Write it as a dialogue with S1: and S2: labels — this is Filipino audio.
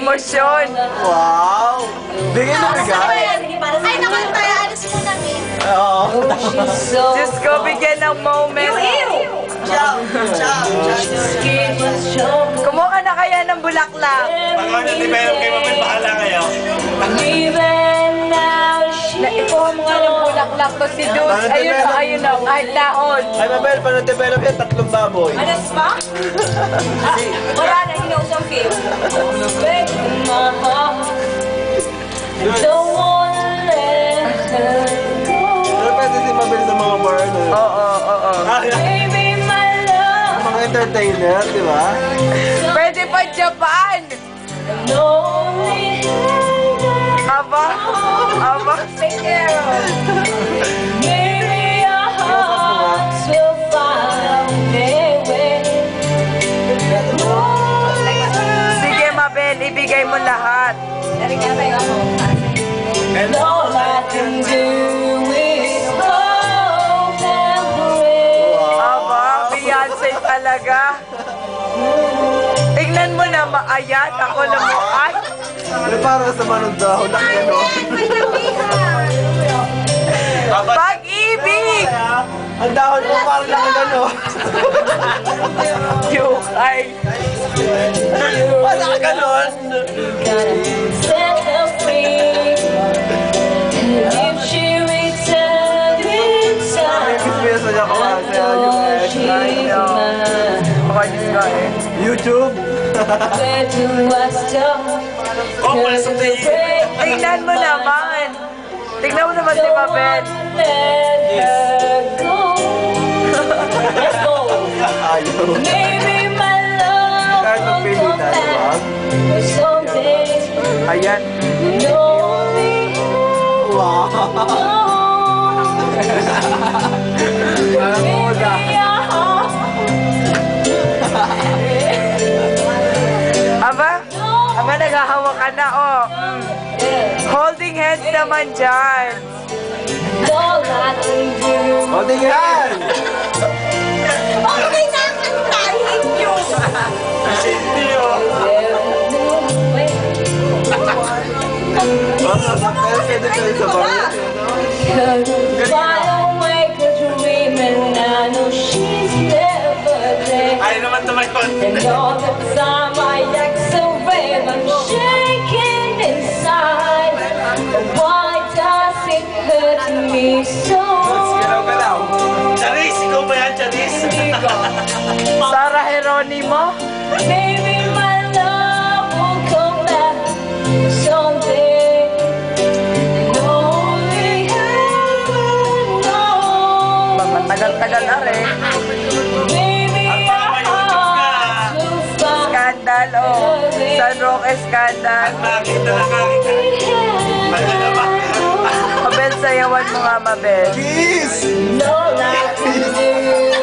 S1: emosyon.
S2: Wow! Bigyan na bigay.
S3: Ay, naman tayo. Alis mo na, Min.
S2: Oo.
S1: Diyos ko, bigyan ng moment. Kumuha ka na kaya ng bulaklak.
S4: Pag ano, di ba yung kay Mabel, bahala kayo.
S1: Ikuha mo nga ng bulaklak to si Duz. Ayun na, kahit dahon.
S2: Ay, Mabel, paano develop yan? 3 baboy.
S3: Alas pa? Wala na, hinausang film.
S2: Pero pwede si Mabel sa mga bar, ano?
S1: Oo.
S2: Mga entertainer, di ba?
S1: Pwede pa Japan. Aba.
S3: Take care of.
S1: Sige, Mabel, ibigay mo lahat.
S3: Dari nga tayo ako.
S4: And
S3: All I can do is hope and pray.
S1: Aba, Beyonce talaga. Tingnan mo na, maayat. Ako na mo, ay.
S2: Pero parang sa manong dahon na ano.
S1: Pag-ibig!
S2: Ang dahon mo parang lang ano.
S1: Yukay.
S2: Wala ka ganon.
S3: Set her free. If she returned in time,
S2: Experience na niya ko sa US. YouTube.
S3: where do I start?
S4: oh, pala sa tayo.
S1: Tingnan mo naman. Tingnan mo naman si Mabel.
S3: Let her go. Let's go.
S2: Ayaw.
S3: Maybe my love
S2: Kahit
S3: will
S2: magpili
S3: come
S2: tayo,
S3: back. But someday,
S1: Ayan.
S3: lonely.
S2: Wow.
S1: Aba, naghahawa ka na, oh. Holding hands naman dyan.
S3: All I can do.
S2: O, tingnan!
S3: Okay na, kantahin nyo.
S4: Hindi oh.
S2: Pero pwede kayo sa bar.
S3: Fly away, cause you're dreaming. I know she's never there.
S4: Ay naman tumayon.
S3: And all the time I act so brave, I'm shaking inside. Why does it hurt me so?
S2: Galaw-galaw.
S4: Charis, ikaw ba yan, Charis?
S1: Sarah Geronimo.
S3: Maybe my love will come back someday. And only heaven knows.
S1: Matagal-tagal na rin.
S3: Maybe
S4: Ang mga
S3: our
S4: YouTube ka.
S3: hearts will find
S1: Scandal, oh. San Roque Scandal.
S4: Nakita na nakita. Maganda ba?
S1: Mabel, sayawan mo nga, Mabel.
S2: Kiss!
S3: all I can do.